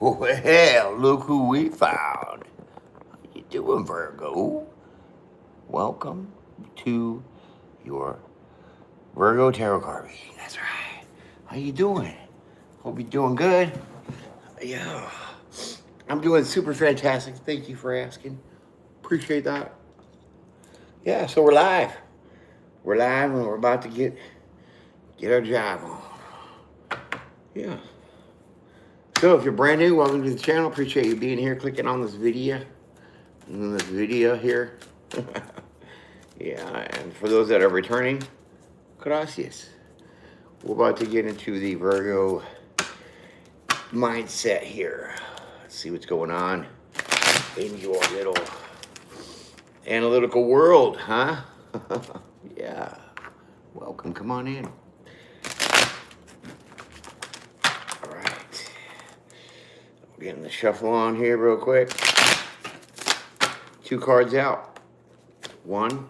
Well, look who we found. How you doing, Virgo? Welcome to your Virgo Tarot card reading. That's right. How you doing? Hope you're doing good. Yeah, I'm doing super fantastic. Thank you for asking. Appreciate that. Yeah, so we're live. We're live and we're about to get our job on. Yeah. So if you're brand new, welcome to the channel. Appreciate you being here, clicking on this video. Here. Yeah, and for those that are returning, gracias. We're about to get into the Virgo mindset here. Let's see what's going on in your little analytical world, huh? Yeah. Welcome, come on in. All right. We're getting the shuffle on here real quick. 2 cards out. 1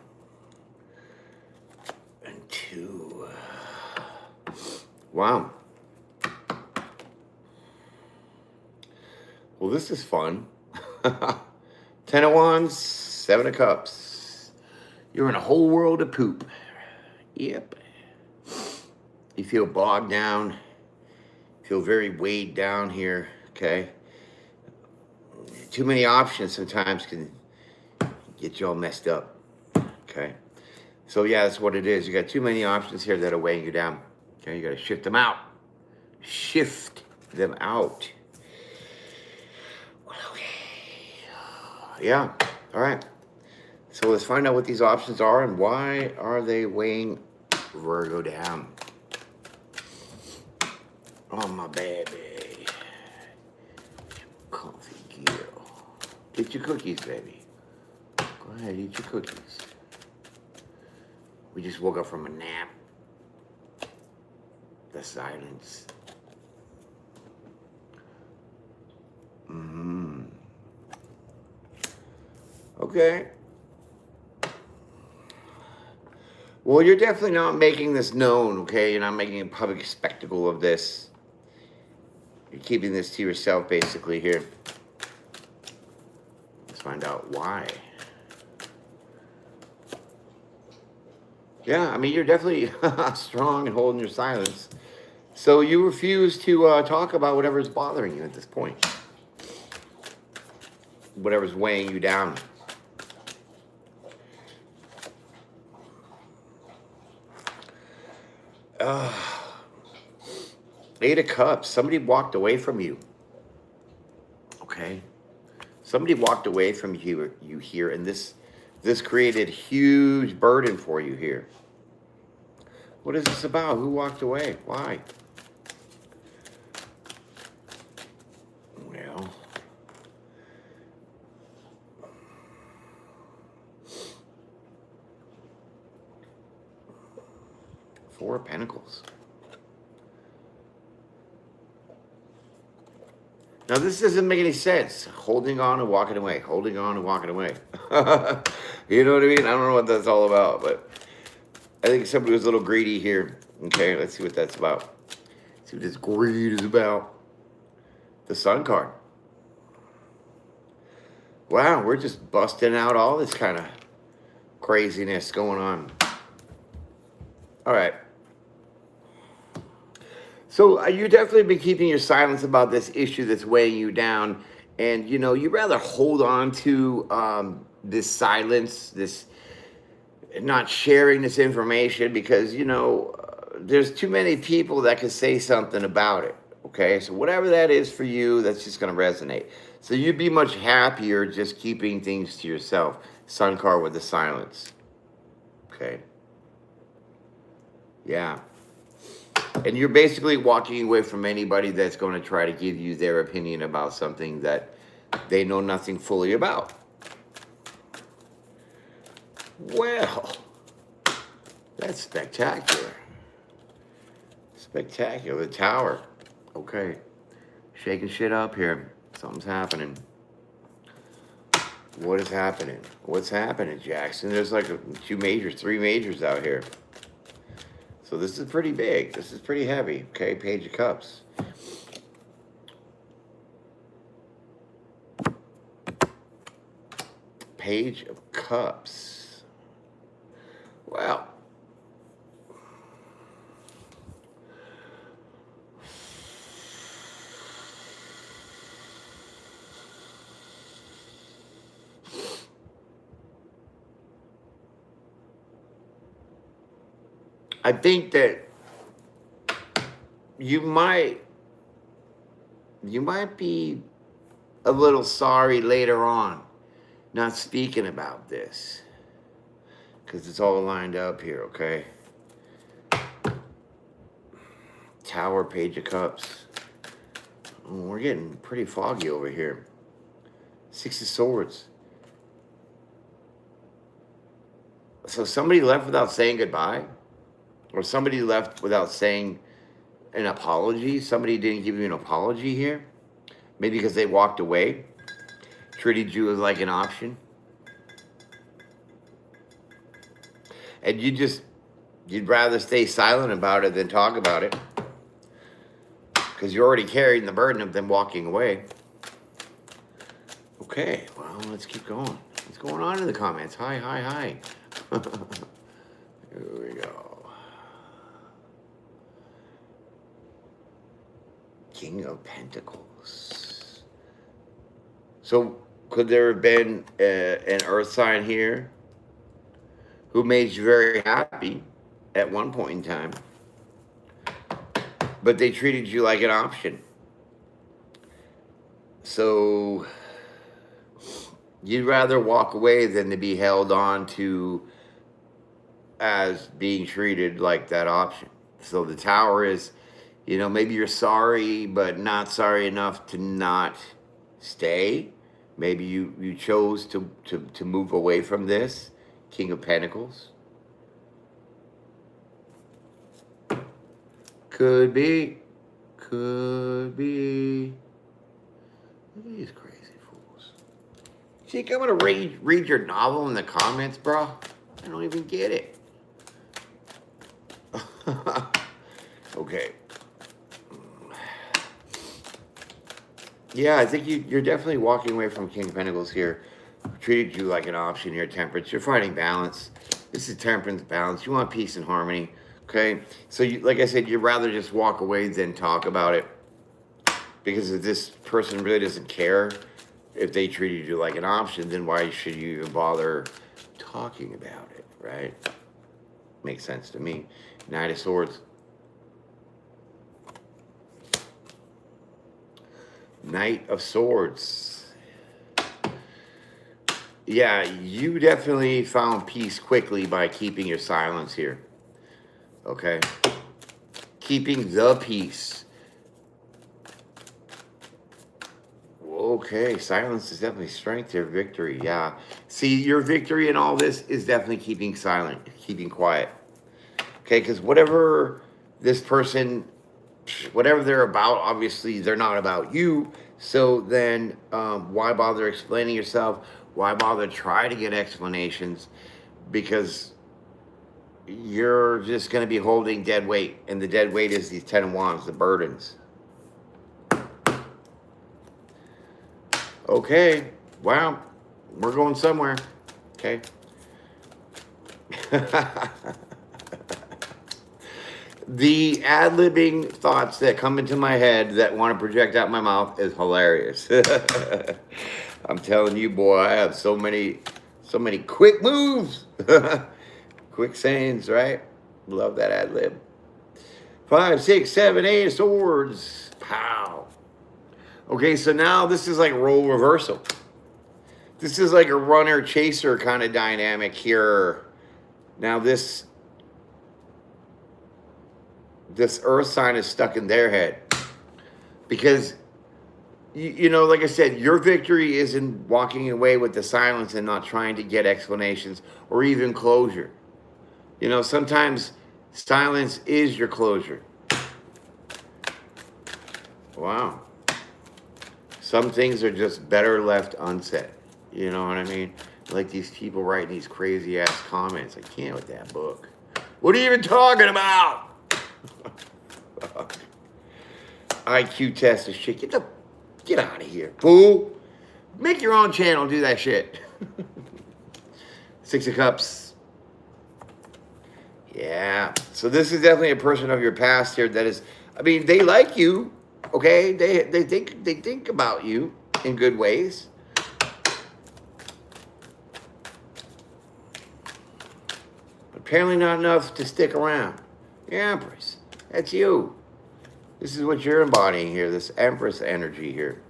and 2. Wow. Well, this is fun. 10 of Wands, 7 of Cups. You're in a whole world of poop. Yep. You feel bogged down. Feel very weighed down here, okay? Too many options sometimes can get you all messed up, okay? So yeah, that's what it is. You got too many options here that are weighing you down. Okay, you got to shift them out. Shift them out. Okay. Yeah. All right. So let's find out what these options are and why are they weighing Virgo down. Oh, my baby. Coffee girl. Get your cookies, baby. Go ahead, eat your cookies. We just woke up from a nap. The silence. Okay. Well, you're definitely not making this known, okay? You're not making a public spectacle of this. You're keeping this to yourself, basically, here. Let's find out why. Yeah, I mean, you're definitely strong and holding your silence. So you refuse to talk about whatever's bothering you at this point. Whatever's weighing you down. Eight of Cups. Somebody walked away from you. Okay. Somebody walked away from you here, and this created huge burden for you here. What is this about? Who walked away? Why? Well, Four of Pentacles. Now, this doesn't make any sense. Holding on and walking away. Holding on and walking away. You know what I mean? I don't know what that's all about, but I think somebody was a little greedy here. Okay, let's see what that's about. Let's see what this greed is about. The Sun card. Wow, we're just busting out all this kind of craziness going on. All right. So you definitely been keeping your silence about this issue that's weighing you down. And, you know, you'd rather hold on to this silence, this not sharing this information because, you know, there's too many people that can say something about it. Okay, so whatever that is for you, that's just going to resonate. So you'd be much happier just keeping things to yourself. Sun card with the silence. Okay. Yeah. And you're basically walking away from anybody that's going to try to give you their opinion about something that they know nothing fully about. Well, that's spectacular. Spectacular. The Tower. Okay. Shaking shit up here. Something's happening. What is happening? What's happening, Jackson? There's like 2 majors, 3 majors out here. So this is pretty big. This is pretty heavy. Okay, Page of Cups. Page of Cups. Well, I think that you might be a little sorry later on not speaking about this, because it's all lined up here, okay? Tower, Page of Cups. Oh, we're getting pretty foggy over here. Six of Swords. So somebody left without saying goodbye? Or somebody left without saying an apology? Somebody didn't give you an apology here? Maybe because they walked away? Treated you as like an option? And you'd rather stay silent about it than talk about it. Because you're already carrying the burden of them walking away. Okay, well, let's keep going. What's going on in the comments? Hi. Here we go. King of Pentacles. So, could there have been an earth sign here who made you very happy at one point in time, but they treated you like an option? So you'd rather walk away than to be held on to as being treated like that option. So the Tower is, maybe you're sorry, but not sorry enough to not stay. Maybe you chose to move away from this. King of Pentacles. Could be. Look at these crazy fools. Think I'm gonna read your novel in the comments, bro? I don't even get it. Okay. Yeah, I think you're definitely walking away from King of Pentacles here. Treated you like an option here, Temperance. You're finding balance. This is Temperance, balance. You want peace and harmony, okay? So, like I said, you'd rather just walk away than talk about it. Because if this person really doesn't care, if they treated you like an option, then why should you even bother talking about it, right? Makes sense to me. Knight of Swords. Knight of Swords. Yeah, you definitely found peace quickly by keeping your silence here. Okay? Keeping the peace. Okay, silence is definitely strength here. Victory, yeah. See, your victory in all this is definitely keeping silent, keeping quiet. Okay, because whatever this person, whatever they're about, obviously they're not about you. So then why bother explaining yourself? Why bother try to get explanations? Because you're just going to be holding dead weight. And the dead weight is these 10 of Wands, the burdens. Okay. Wow. We're going somewhere. Okay. The ad-libbing thoughts that come into my head that want to project out my mouth is hilarious. I'm telling you, boy, I have so many quick moves. Quick sayings, right? Love that ad-lib. 5, 6, 7, 8 of Swords. Pow. Okay, so now this is like role reversal. This is like a runner-chaser kind of dynamic here. Now this earth sign is stuck in their head. Because, like I said, your victory is in walking away with the silence and not trying to get explanations or even closure. Sometimes silence is your closure. Wow. Some things are just better left unsaid. You know what I mean? Like these people writing these crazy ass comments. I can't with that book. What are you even talking about? IQ test is shit. Get out of here, fool. Make your own channel, do that shit. Six of Cups. Yeah. So this is definitely a person of your past here that is, I mean, they like you, okay? They think about you in good ways. Apparently not enough to stick around. Your Empress, that's you. This is what you're embodying here, this Empress energy here.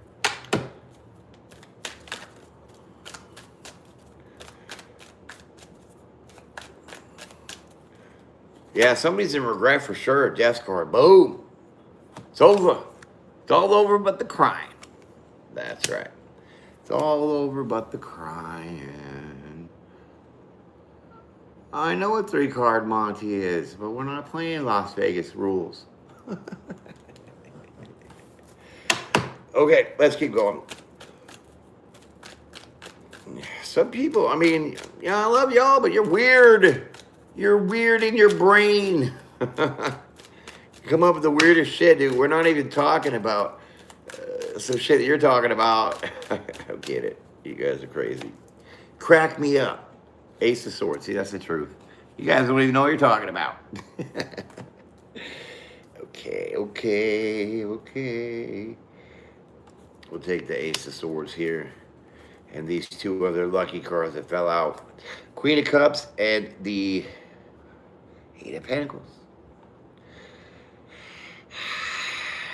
Yeah, somebody's in regret for sure. Death card, boom. It's over. It's all over but the crying. That's right. It's all over but the crying. I know what 3-card Monty is, but we're not playing Las Vegas rules. Okay, let's keep going. Some people, I mean, yeah, I love y'all, but you're weird. You're weird in your brain. Come up with the weirdest shit, dude. We're not even talking about some shit that you're talking about. I don't get it. You guys are crazy. Crack me up. Ace of Swords. See, that's the truth. You guys don't even know what you're talking about. Okay. We'll take the Ace of Swords here. And these two other lucky cards that fell out. Queen of Cups and the Eight of Pentacles.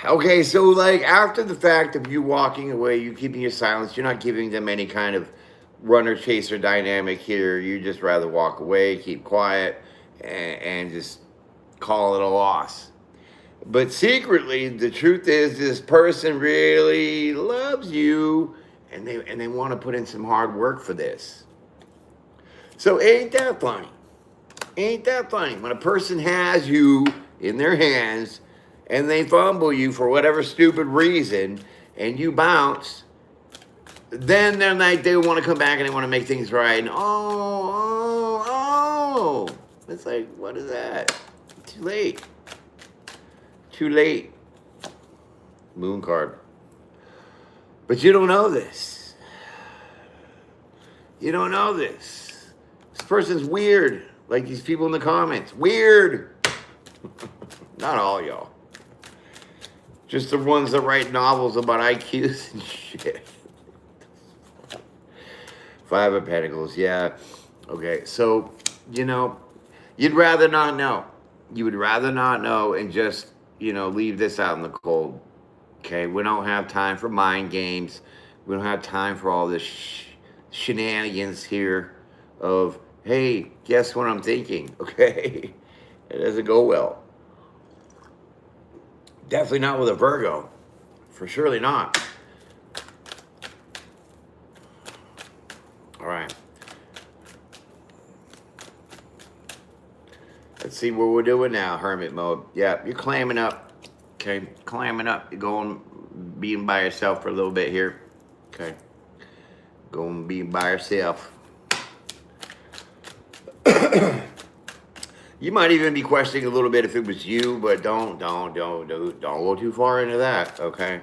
Okay, so like after the fact of you walking away, you keeping your silence, you're not giving them any kind of runner-chaser dynamic here. You just rather walk away, keep quiet, and just call it a loss. But secretly, the truth is this person really loves you, and they want to put in some hard work for this. So ain't that funny? Ain't that funny? When a person has you in their hands, and they fumble you for whatever stupid reason, and you bounce, then they're like, they want to come back and they want to make things right. And oh. It's like, what is that? Too late. Too late. Moon card. But you don't know this. You don't know this. This person's weird. Like these people in the comments. Weird. Not all y'all. Just the ones that write novels about IQs and shit. 5 of Pentacles, yeah. Okay, so, you know, you'd rather not know. You would rather not know and just, you know, leave this out in the cold. Okay, we don't have time for mind games. We don't have time for all this shenanigans here of, hey, guess what I'm thinking, okay? It doesn't go well. Definitely not with a Virgo. For surely not. All right. Let's see what we're doing now, hermit mode. Yeah, you're clamming up. Okay, clamming up. You're going, being by yourself for a little bit here. Okay. Going, being by yourself. You might even be questioning a little bit if it was you, but don't go too far into that, okay?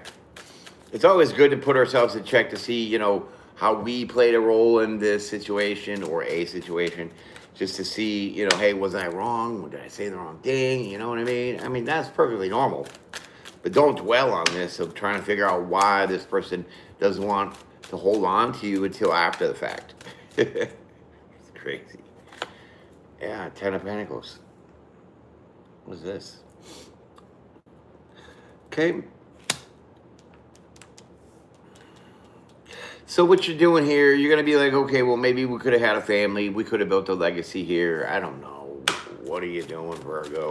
It's always good to put ourselves in check to see, you know, how we played a role in this situation or a situation, just to see, you know, hey, was I wrong? Did I say the wrong thing? You know what I mean? I mean, that's perfectly normal. But don't dwell on this of trying to figure out why this person doesn't want to hold on to you until after the fact. It's crazy. Yeah, 10 of Pentacles. What is this? Okay. So what you're doing here, you're going to be like, okay, well, maybe we could have had a family. We could have built a legacy here. I don't know. What are you doing, Virgo?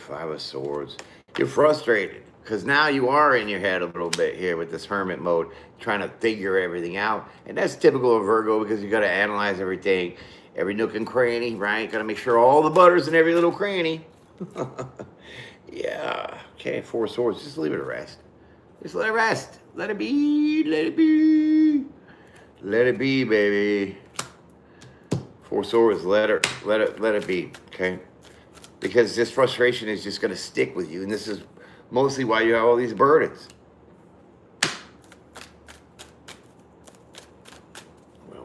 5 of Swords. You're frustrated because now you are in your head a little bit here with this hermit mode, trying to figure everything out. And that's typical of Virgo because you got to analyze everything, every nook and cranny, right? Got to make sure all the butter's in every little cranny. Yeah. Okay, 4 of Swords. Just leave it to rest. Just let it rest. Let it be. Let it be. Let it be, baby. 4 Swords. Let it be. Okay. Because this frustration is just going to stick with you, and this is mostly why you have all these burdens.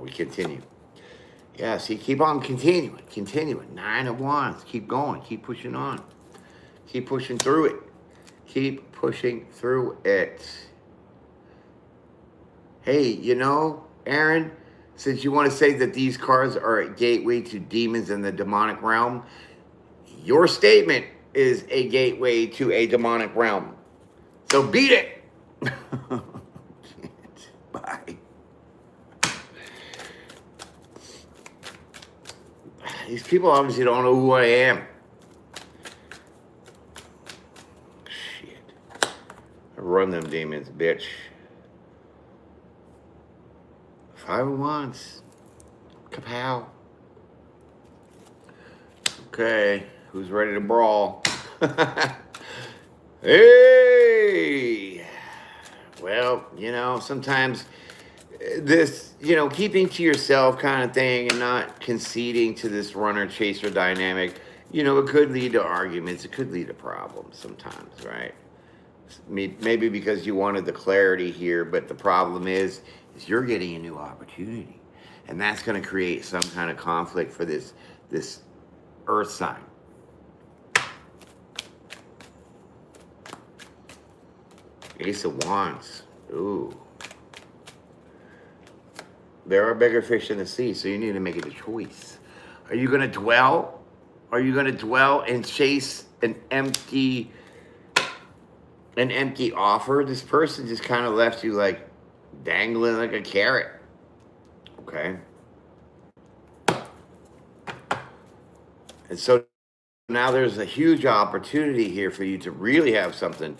we continue. Yeah, see, keep on continuing. 9 of Wands. Keep going. Keep pushing on. Keep pushing through it. Keep pushing through it. Hey, you know, Aaron, since you want to say that these cards are a gateway to demons in the demonic realm, your statement is a gateway to a demonic realm. So beat it. Bye. These people obviously don't know who I am. Shit. I run them demons, bitch. 5 of Wands. Kapow. Okay, who's ready to brawl? Hey! Well, you know, sometimes this, you know, keeping to yourself kind of thing and not conceding to this runner-chaser dynamic, you know, it could lead to arguments. It could lead to problems sometimes, right? Maybe because you wanted the clarity here, but the problem is you're getting a new opportunity. And that's going to create some kind of conflict for this earth sign. Ace of Wands. Ooh. There are bigger fish in the sea, so you need to make it a choice. Are you going to dwell? Are you going to dwell and chase an empty offer? This person just kind of left you like dangling like a carrot. Okay. And so now there's a huge opportunity here for you to really have something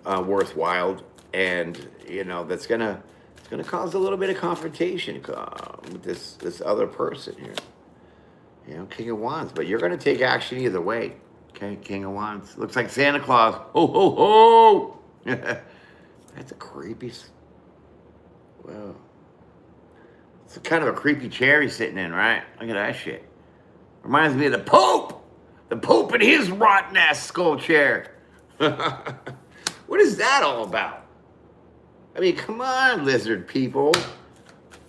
worthwhile, and you know that's gonna cause a little bit of confrontation with this other person here. You know, King of Wands, but you're gonna take action either way. Okay, King of Wands looks like Santa Claus. Ho ho ho! That's a creepy. Well, it's kind of a creepy chair he's sitting in, right? Look at that shit. Reminds me of the Pope. The Pope and his rotten ass skull chair. What is that all about? I mean, come on, lizard people.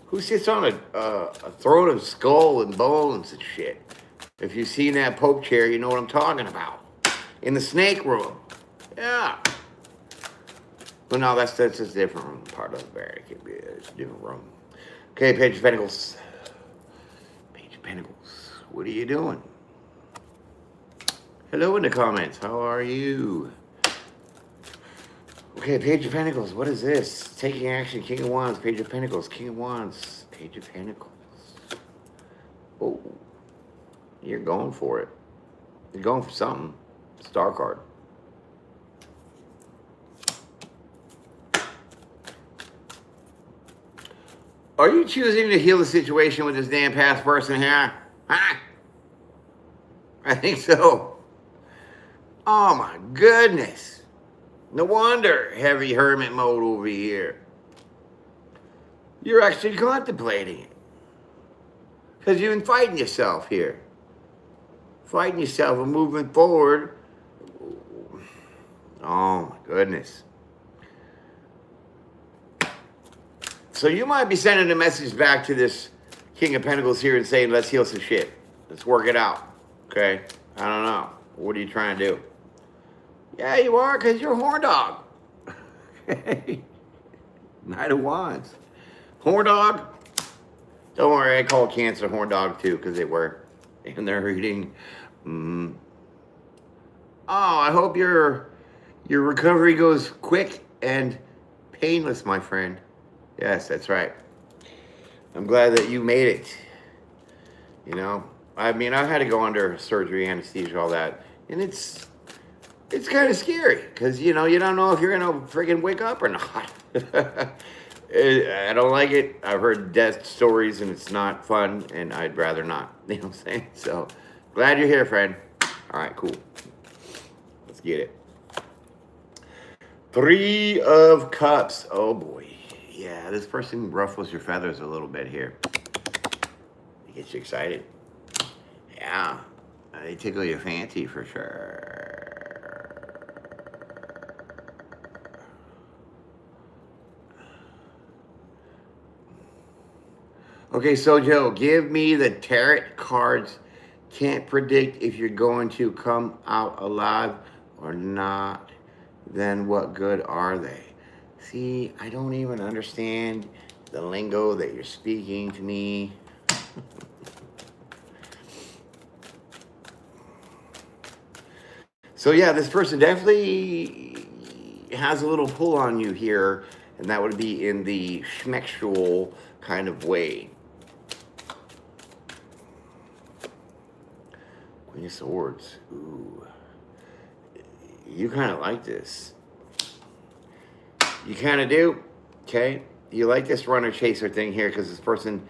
Who sits on a throne of skull and bones and shit? If you've seen that Pope chair, you know what I'm talking about. In the snake room. Yeah. But no, that's a different room. Part of the Vatican. It's a different room. Okay, Page of Pentacles. Page of Pentacles. What are you doing? Hello in the comments. How are you? Okay, Page of Pentacles. What is this? Taking action. King of Wands. Page of Pentacles. King of Wands. Page of Pentacles. Oh. You're going for it. You're going for something. Star card. Are you choosing to heal the situation with this damn past person here? Huh? I think so. Oh my goodness. No wonder heavy hermit mode over here. You're actually contemplating it. Because you've been fighting yourself here. Fighting yourself and moving forward. Oh my goodness. So you might be sending a message back to this King of Pentacles here and saying, let's heal some shit. Let's work it out. Okay? I don't know. What are you trying to do? Yeah, you are, because you're a horn dog. Okay. Knight of Wands. Horn dog? Don't worry, I call Cancer horn dog too, because they were in their reading. Oh, I hope your recovery goes quick and painless, my friend. Yes, that's right. I'm glad that you made it. You know, I mean, I had to go under surgery, anesthesia, all that, and it's kind of scary because you know you don't know if you're gonna friggin' wake up or not. I don't like it. I've heard death stories and it's not fun, and I'd rather not. You know what I'm saying? So glad you're here, friend. All right, cool. Let's get it. 3 of Cups. Oh boy. Yeah, this person ruffles your feathers a little bit here. They get you excited. Yeah, they tickle your fancy for sure. Okay, so Joe, give me the tarot cards. Can't predict if you're going to come out alive or not. Then what good are they? See, I don't even understand the lingo that you're speaking to me. So yeah, this person definitely has a little pull on you here, and that would be in the schmexual kind of way. Queen of Swords. Ooh. You kind of like this. You kind of do. Okay? You like this runner chaser thing here because this person,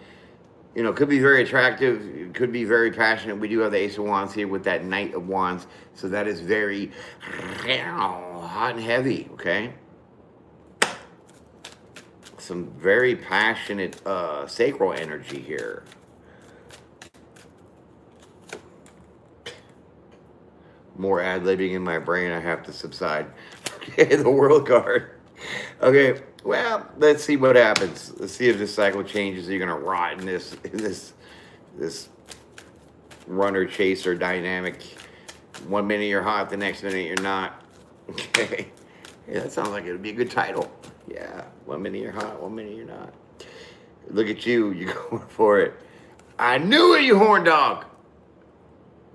you know, could be very attractive, could be very passionate. We do have the Ace of Wands here with that Knight of Wands. So that is very hot and heavy, okay? Some very passionate sacral energy here. More ad-libbing in my brain. I have to subside. Okay, the World card. Okay, well, let's see what happens. Let's see if this cycle changes. You're gonna rot in this runner chaser dynamic. 1 minute you're hot, the next minute you're not. Okay, yeah, that sounds like it would be a good title. Yeah, 1 minute you're hot, 1 minute you're not. Look at you, you're going for it. I knew it, you horn dog.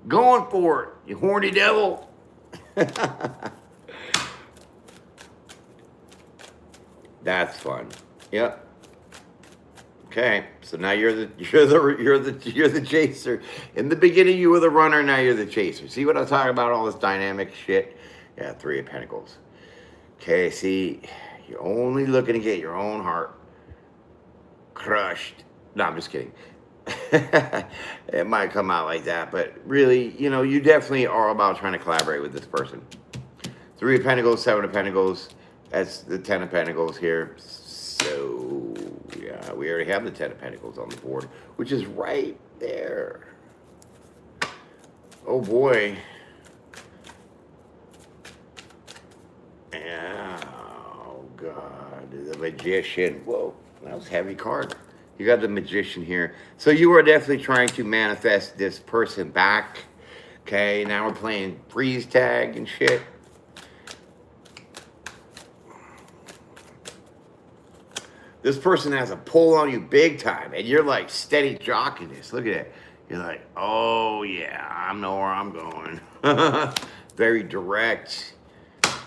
Going for it, you horny devil. That's fun. Yep. Okay, so now you're the chaser. In the beginning, you were the runner. Now you're the chaser. See what I'm talking about? All this dynamic shit. Yeah, 3 of Pentacles. Okay, see, you're only looking to get your own heart crushed. No, I'm just kidding. It might come out like that, but really, you know, you definitely are about trying to collaborate with this person. 3 of Pentacles, 7 of Pentacles. That's the 10 of Pentacles here. So, yeah, we already have the 10 of Pentacles on the board, which is right there. Oh, boy. Yeah, oh, God. The Magician. Whoa, that was a heavy card. You got the Magician here. So you are definitely trying to manifest this person back. Okay, now we're playing freeze tag and shit. This person has a pull on you big time, and you're like steady jocking this. Look at it. You're like, oh yeah, I know where I'm going. Very direct.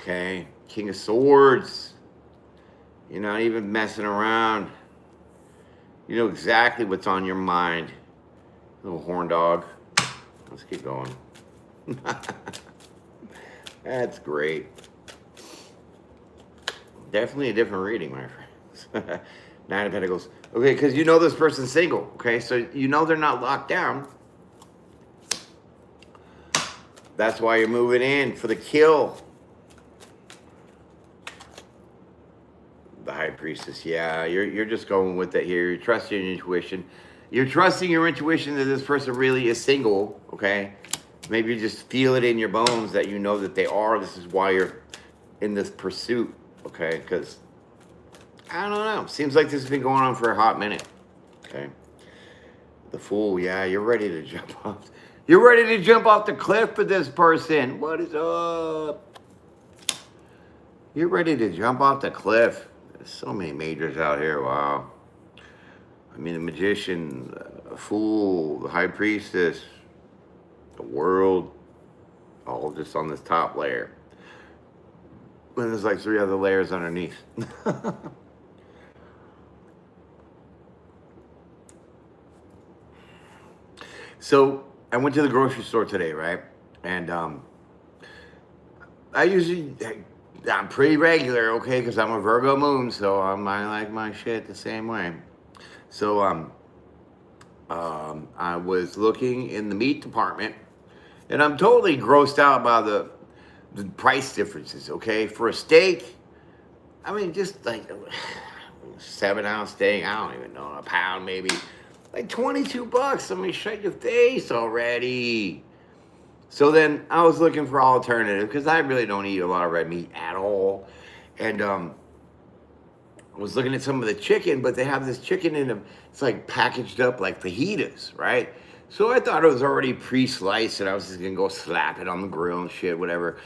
Okay, King of Swords. You're not even messing around. You know exactly what's on your mind. Little horn dog. Let's keep going. That's great. Definitely a different reading, my friends. 9 of Pentacles. Okay, because you know this person's single. Okay, so you know they're not locked down. That's why you're moving in for the kill. The High Priestess. Yeah, you're just going with it here. You're trusting your intuition. You're trusting your intuition that this person really is single. Okay, maybe you just feel it in your bones that you know that they are. This is why you're in this pursuit. Okay, because I don't know. Seems like this has been going on for a hot minute. Okay. The Fool, yeah, you're ready to jump off. You're ready to jump off the cliff for this person. What is up? You're ready to jump off the cliff. There's so many majors out here. Wow. I mean, the Magician, the Fool, the High Priestess, the World, all just on this top layer. And there's like 3 other layers underneath. So I went to the grocery store today, right? And I'm pretty regular, okay, because I'm a Virgo moon, so I like my shit the same way. So I was looking in the meat department, and I'm totally grossed out by the price differences, okay? For a steak, I mean, just like 7-ounce steak, I don't even know, a pound maybe. Like $22. I mean, shut your face already. So then I was looking for alternative because I really don't eat a lot of red meat at all. And I was looking at some of the chicken, but they have this chicken in them. It's like packaged up like fajitas, right? So I thought it was already pre-sliced, and I was just gonna go slap it on the grill and shit, whatever.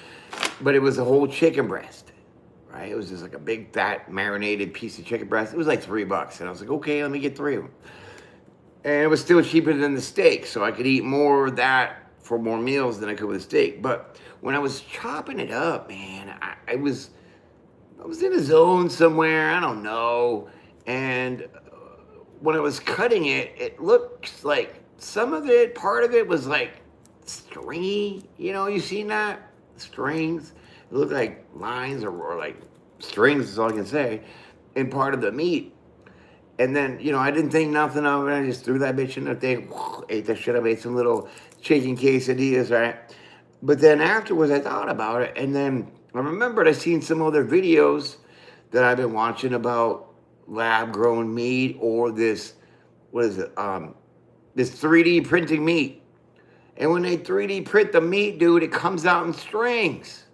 But it was a whole chicken breast, right? It was just like a big, fat, marinated piece of chicken breast. It was like $3, and I was like, okay, let me get 3 of them. And it was still cheaper than the steak, so I could eat more of that for more meals than I could with a steak. But when I was chopping it up, man, I was in a zone somewhere, I don't know. And when I was cutting it, it looked like some of it, part of it was like stringy. You know, you seen that? Strings. It looked like lines or like strings is all I can say. And part of the meat. And then, you know, I didn't think nothing of it. I just threw that bitch in the thing, ate that shit. I made some little chicken quesadillas, right? But then afterwards, I thought about it. And then I remembered I seen some other videos that I've been watching about lab-grown meat or this, what is it? This 3D printing meat. And when they 3D print the meat, dude, it comes out in strings.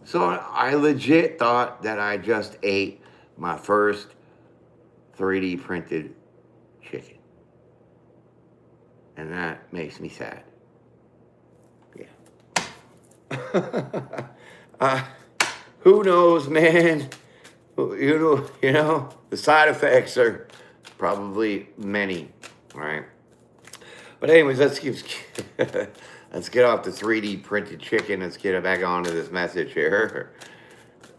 So I legit thought that I just ate my first 3D printed chicken. And that makes me sad. Yeah. Who knows, man? You know, the side effects are probably many, right? But anyways, let's get off the 3D printed chicken. Let's get back onto this message here.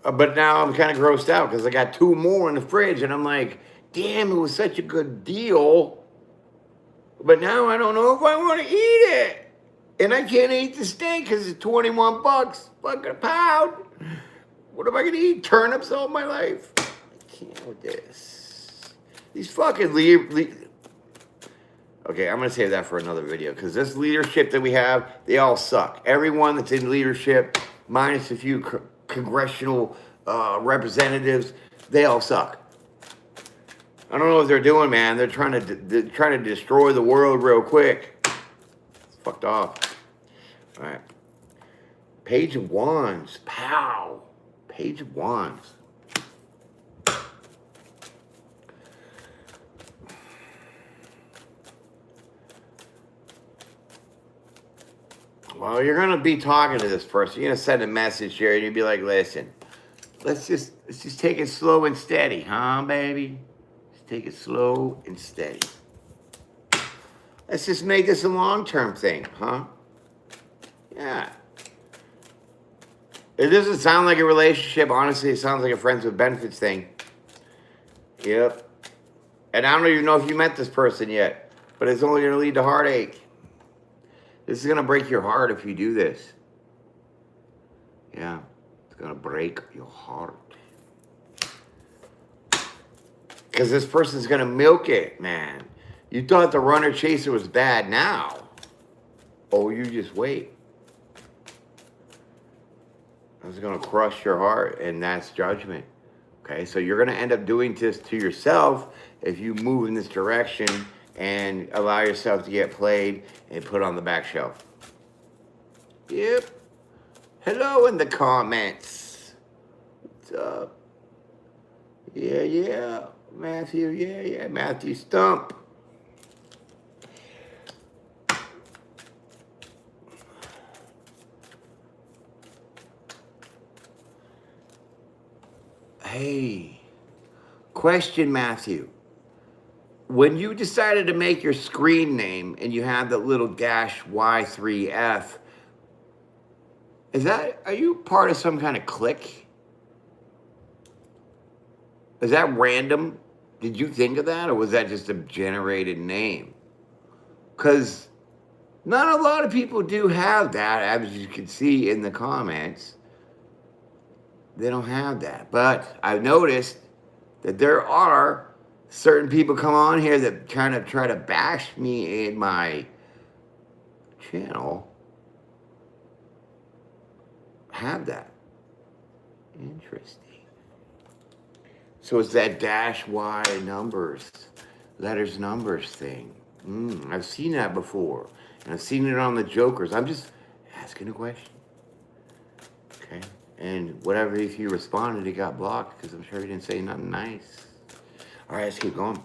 But now I'm kind of grossed out because I got 2 more in the fridge, and I'm like, damn, it was such a good deal. But now I don't know if I want to eat it. And I can't eat the steak because it's $21 fucking a pound. What am I going to eat? Turnips all my life? I can't with this. These fucking Okay, I'm going to save that for another video because this leadership that we have, they all suck. Everyone that's in leadership, minus a few congressional representatives, they all suck. I don't know what they're doing, man. They're trying to destroy the world real quick. It's fucked off. All right. Page of Wands. Pow. Page of Wands. Well, you're going to be talking to this person. You're going to send a message here, and you'll be like, listen, let's just take it slow and steady, huh, baby? Let's take it slow and steady. Let's just make this a long-term thing, huh? Yeah. It doesn't sound like a relationship. Honestly, it sounds like a friends with benefits thing. Yep. And I don't even know if you met this person yet, but it's only going to lead to heartache. This is going to break your heart if you do this. Yeah. It's going to break your heart. Because this person's going to milk it, man. You thought the runner chaser was bad now. Oh, you just wait. It's going to crush your heart, and that's judgment. Okay, so you're going to end up doing this to yourself if you move in this direction and allow yourself to get played and put on the back shelf. Yep. Hello in the comments. What's up? Yeah. Matthew, yeah. Matthew Stump. Hey, question, Matthew. When you decided to make your screen name and you had that little dash Y3F, are you part of some kind of clique? Is that random? Did you think of that, or was that just a generated name? Because not a lot of people do have that, as you can see in the comments. They don't have that. But I've noticed that there are certain people come on here that kind of try to bash me in my channel. Have that. Interesting. So it's that dash Y letters numbers thing. I've seen that before. And I've seen it on the Jokers. I'm just asking a question. Okay? And whatever, if you responded, it got blocked because I'm sure he didn't say nothing nice. All right, let's keep going.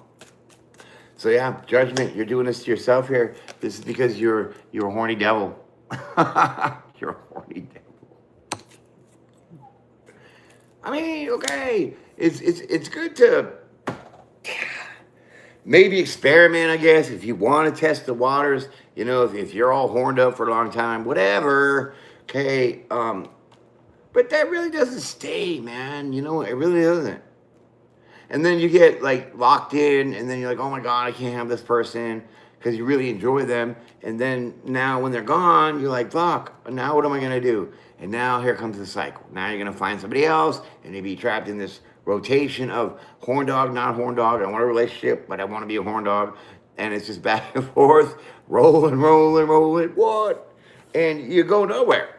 So yeah, judgment. You're doing this to yourself here. This is because you're a horny devil. You're a horny devil. I mean, okay, it's good to maybe experiment, I guess, if you want to test the waters. You know, if you're all horned up for a long time, whatever. Okay, but that really doesn't stay, man. You know, it really doesn't. And then you get like locked in, and then you're like, oh my God, I can't have this person because you really enjoy them. And then now when they're gone, you're like, fuck, now what am I going to do? And now here comes the cycle. Now you're going to find somebody else, and you be trapped in this rotation of horn dog, not horn dog. I want a relationship, but I want to be a horn dog. And it's just back and forth, rolling. What? And you go nowhere.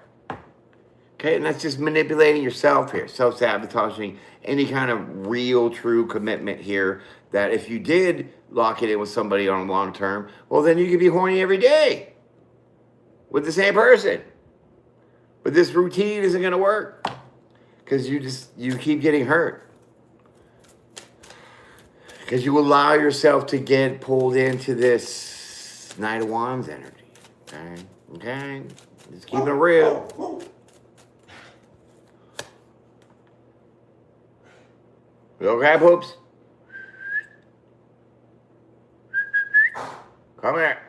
Okay, and that's just manipulating yourself here, self-sabotaging any kind of real, true commitment here. That if you did lock it in with somebody on long term, well, then you could be horny every day with the same person. But this routine isn't going to work because you keep getting hurt because you allow yourself to get pulled into this Knight of Wands energy. Okay, just keep it real. You okay, Poops? Come here.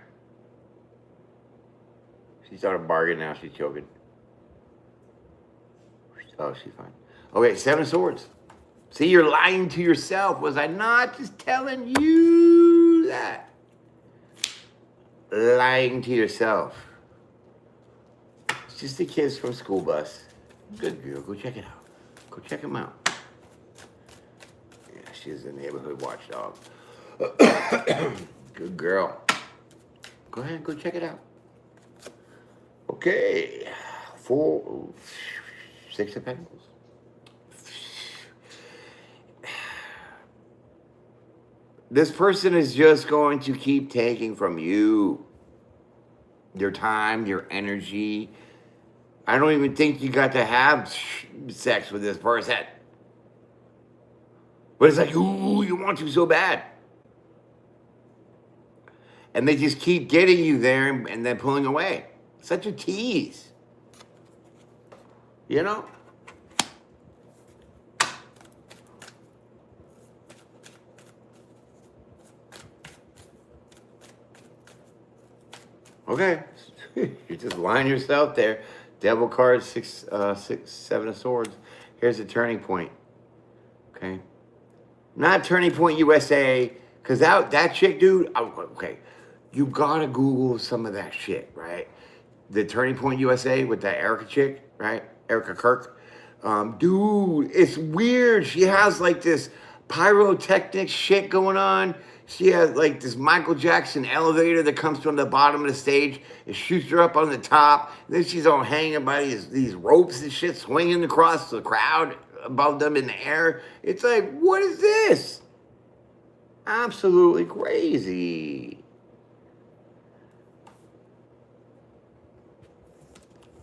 She started bargaining, now she's choking. Oh, she's fine. Okay, 7 of Swords. See, you're lying to yourself. Was I not just telling you that? Lying to yourself. It's just the kids from school bus. Good girl, go check it out. Go check them out. She's a neighborhood watchdog. Good girl. Go ahead, go check it out. Okay. 6 of Pentacles. This person is just going to keep taking from you your time, your energy. I don't even think you got to have sex with this person. But it's like, ooh, you want to so bad. And they just keep getting you there and then pulling away. Such a tease. You know? Okay. You're just lying yourself there. Devil card, 7 of Swords. Here's a turning point. Okay. Not Turning Point USA, because that chick, dude, okay, you gotta Google some of that shit, right? The Turning Point USA with that Erica chick, right? Erica Kirk. Dude, it's weird. She has like this pyrotechnic shit going on. She has like this Michael Jackson elevator that comes from the bottom of the stage. It shoots her up on the top. Then she's all hanging by these ropes and shit, swinging across the crowd above them in the air. It's like, what is this? Absolutely crazy.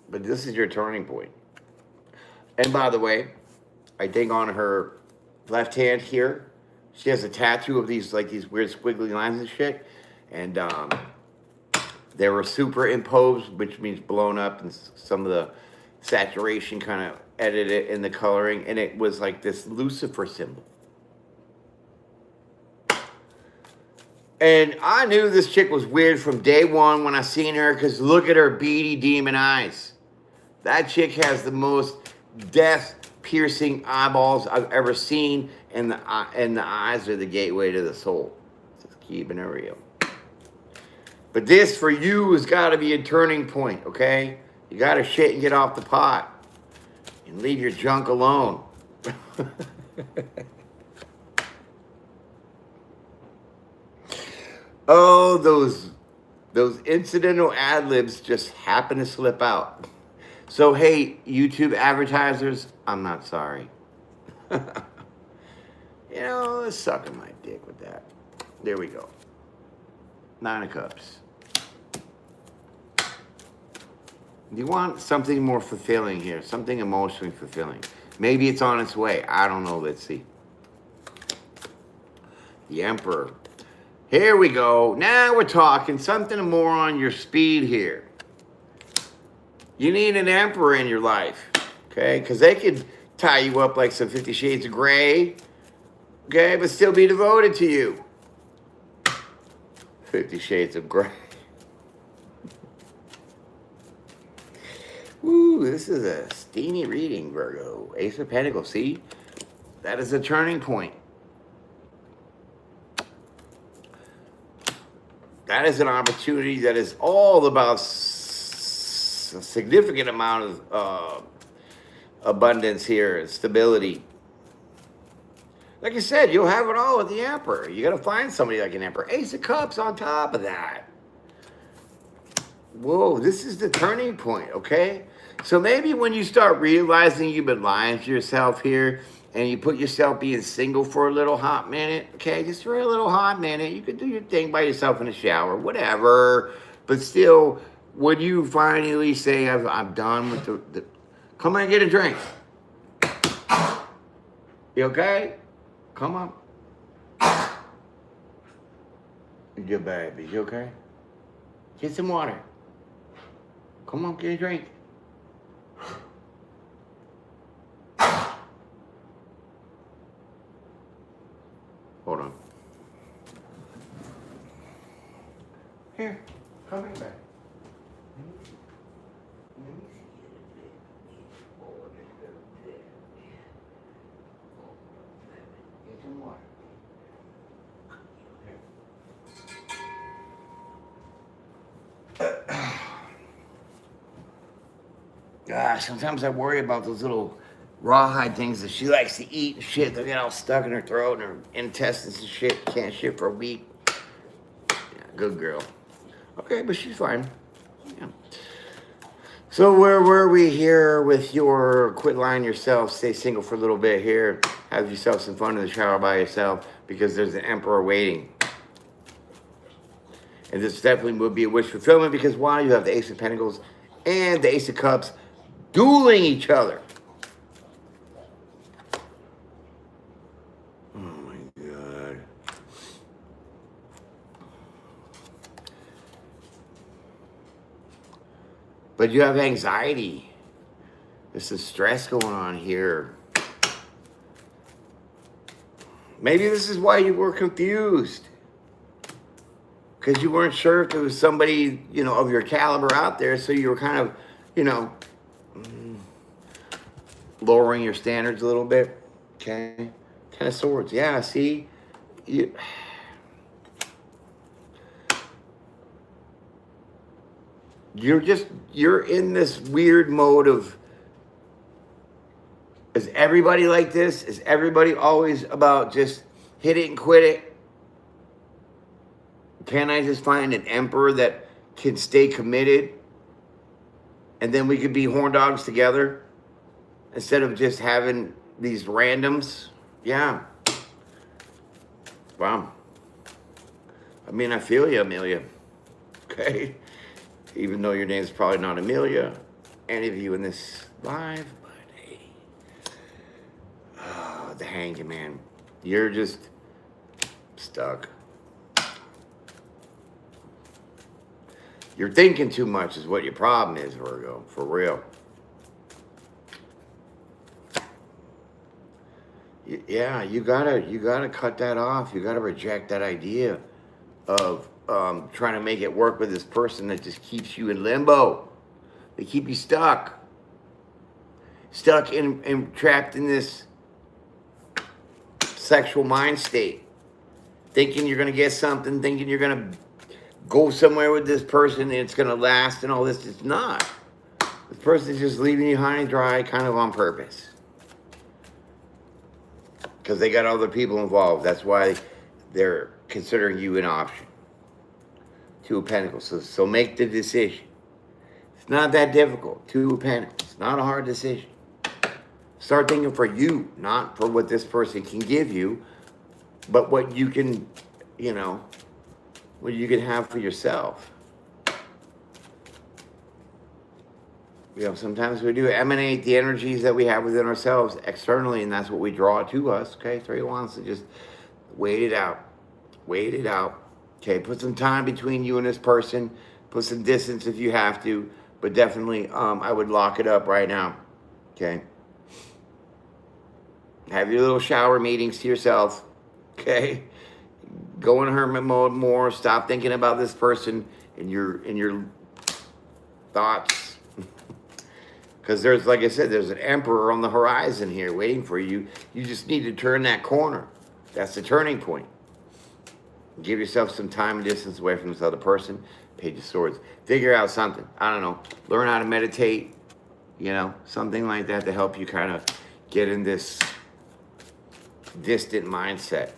But this is your turning point. And by the way, I think on her left hand here, she has a tattoo of these weird squiggly lines and shit. And they were superimposed, which means blown up, and some of the saturation kind of edited in the coloring. And it was like this Lucifer symbol. And I knew this chick was weird from day one when I seen her, because look at her beady demon eyes. That chick has the most death-piercing eyeballs I've ever seen, and the eyes are the gateway to the soul. Just keeping it real. But this, for you, has got to be a turning point, okay? You got to shit and get off the pot. And leave your junk alone. Oh, those incidental ad-libs just happen to slip out. So, hey, YouTube advertisers, I'm not sorry. You know, sucking my dick with that. There we go. 9 of Cups. You want something more fulfilling here, something emotionally fulfilling. Maybe it's on its way. I don't know. Let's see. The Emperor. Here we go. Now we're talking something more on your speed here. You need an Emperor in your life, okay? Because they could tie you up like some 50 Shades of Grey, okay? But still be devoted to you. 50 Shades of Grey. Ooh, this is a steamy reading, Virgo. Ace of Pentacles, see? That is a turning point. That is an opportunity that is all about a significant amount of abundance here and stability. Like I said, you'll have it all with the Emperor. You got to find somebody like an Emperor. Ace of Cups on top of that. Whoa, this is the turning point, okay? So maybe when you start realizing you've been lying to yourself here and you put yourself being single for a little hot minute, okay? Just for a little hot minute. You could do your thing by yourself in the shower, whatever. But still, when you finally say, I'm done with the come on and get a drink. You okay? Come on. Your baby, you okay? Get some water. Come on, get a drink. Hold on. Here, come back. Let me see Get some water. Gosh, sometimes I worry about those little rawhide things that she likes to eat and shit. They get all stuck in her throat and her intestines and shit. Can't shit for a week. Yeah, good girl. Okay, but she's fine. Yeah. So where were we here with your quit lying yourself, stay single for a little bit here, have yourself some fun in the shower by yourself because there's an Emperor waiting. And this definitely would be a wish fulfillment because why? You have the Ace of Pentacles and the Ace of Cups dueling each other. Oh my God. But you have anxiety. There's some stress going on here. Maybe this is why you were confused. Because you weren't sure if there was somebody, of your caliber out there. So you were kind of, lowering your standards a little bit. Okay. 10 of Swords. Yeah, see? You're in this weird mode of, is everybody like this? Is everybody always about just hit it and quit it? Can I just find an Emperor that can stay committed? And then we could be horn dogs together instead of just having these randoms? Yeah. Wow. I mean, I feel you, Amelia. Okay? Even though your name's probably not Amelia, any of you in this live, but hey. Oh, the Hanged Man. You're just stuck. You're thinking too much is what your problem is, Virgo, for real. Yeah, you gotta cut that off. You gotta reject that idea of trying to make it work with this person that just keeps you in limbo. They keep you stuck. Stuck and trapped in this sexual mind state. Thinking you're gonna get something, thinking you're gonna go somewhere with this person and it's gonna last and all this. It's not. This person's just leaving you high and dry kind of on purpose. Because they got other people involved. That's why they're considering you an option. Two of Pentacles. So make the decision. It's not that difficult. Two of Pentacles. It's not a hard decision. Start thinking for you, not for what this person can give you, but what you can, what you can have for yourself. sometimes we do emanate the energies that we have within ourselves externally, and that's what we draw to us. Okay, 3 wands, so just wait it out. Wait it out. Okay, put some time between you and this person. Put some distance if you have to, but definitely, I would lock it up right now. Okay. Have your little shower meetings to yourself. Okay. Go in hermit mode more. Stop thinking about this person in your thoughts. Because there's, like I said, there's an emperor on the horizon here waiting for you. You just need to turn that corner. That's the turning point. Give yourself some time and distance away from this other person. Page of Swords. Figure out something. I don't know. Learn how to meditate. Something like that to help you kind of get in this distant mindset.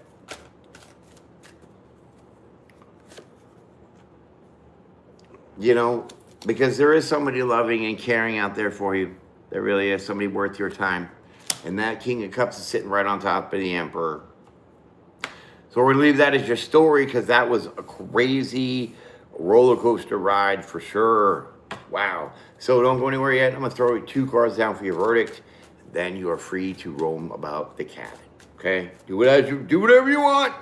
Because there is somebody loving and caring out there for you. There really is somebody worth your time. And that King of Cups is sitting right on top of the Emperor. So we're going to leave that as your story because that was a crazy roller coaster ride for sure. Wow. So don't go anywhere yet. I'm going to throw 2 cards down for your verdict. Then you are free to roam about the cabin. Okay? Do whatever you want.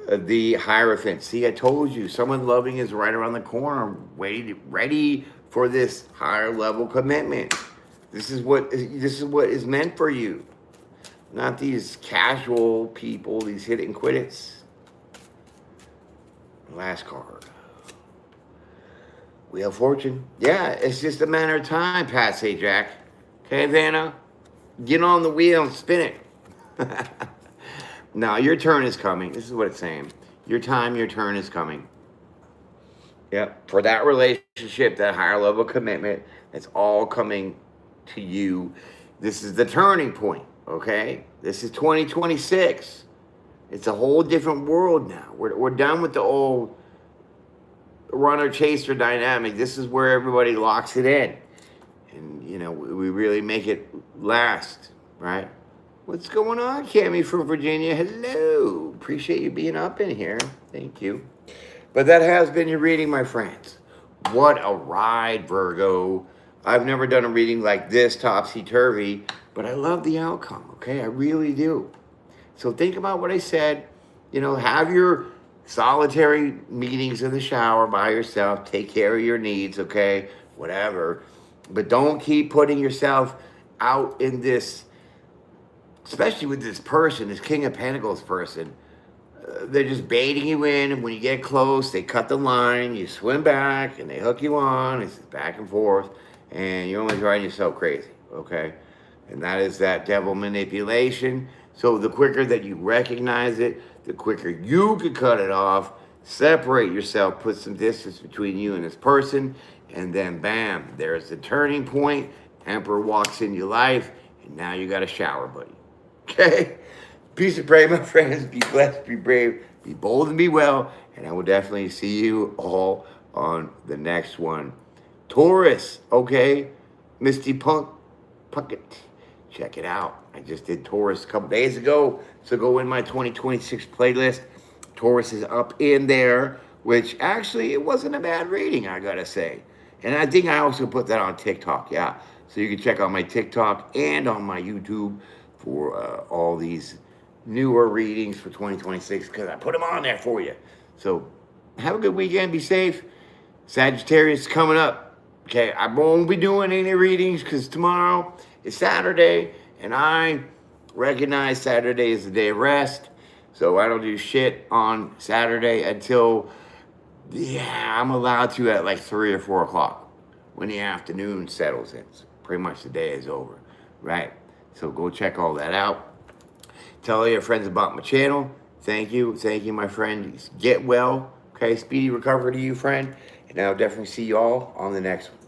The Hierophant. See, I told you, someone loving is right around the corner, ready for this higher level commitment. This is what is meant for you. Not these casual people, these hit and quit it's. Last card. Wheel of Fortune. Yeah, it's just a matter of time, Pat Sajak. Okay, Vanna? Get on the wheel and spin it. Now, your turn is coming. This is what it's saying. Your turn is coming. Yep. For that relationship, that higher level commitment, that's all coming to you. This is the turning point, okay? This is 2026. It's a whole different world now. We're done with the old runner-chaser dynamic. This is where everybody locks it in. And, we really make it last, right? What's going on, Cammie from Virginia? Hello. Appreciate you being up in here. Thank you. But that has been your reading, my friends. What a ride, Virgo. I've never done a reading like this, topsy-turvy, but I love the outcome, okay? I really do. So think about what I said. Have your solitary meetings in the shower by yourself. Take care of your needs, okay? Whatever. But don't keep putting yourself out in this, especially with this person, this King of Pentacles person. They're just baiting you in, and when you get close, they cut the line, you swim back, and they hook you on. It's back and forth, and you're only driving yourself crazy, okay? And that is that devil manipulation. So the quicker that you recognize it, the quicker you can cut it off, separate yourself, put some distance between you and this person, and then bam, there's the turning point. Emperor walks in your life, and now you got a shower buddy. Okay? Peace and pray, my friends. Be blessed, be brave, be bold, and be well. And I will definitely see you all on the next one. Taurus, okay? Misty Puckett. Check it out. I just did Taurus a couple days ago. So go in my 2026 playlist. Taurus is up in there, which actually it wasn't a bad reading, I gotta say. And I think I also put that on TikTok, yeah. So you can check out my TikTok and on my YouTube for all these newer readings for 2026 because I put them on there for you. So have a good weekend. Be safe. Sagittarius coming up. Okay, I won't be doing any readings because tomorrow is Saturday, and I recognize Saturday is the day of rest. So I don't do shit on Saturday until, I'm allowed to at like 3 or 4 o'clock when the afternoon settles in. So pretty much the day is over, right? So go check all that out. Tell all your friends about my channel. Thank you, my friend. Get well, okay? Speedy recovery to you, friend. And I'll definitely see you all on the next one.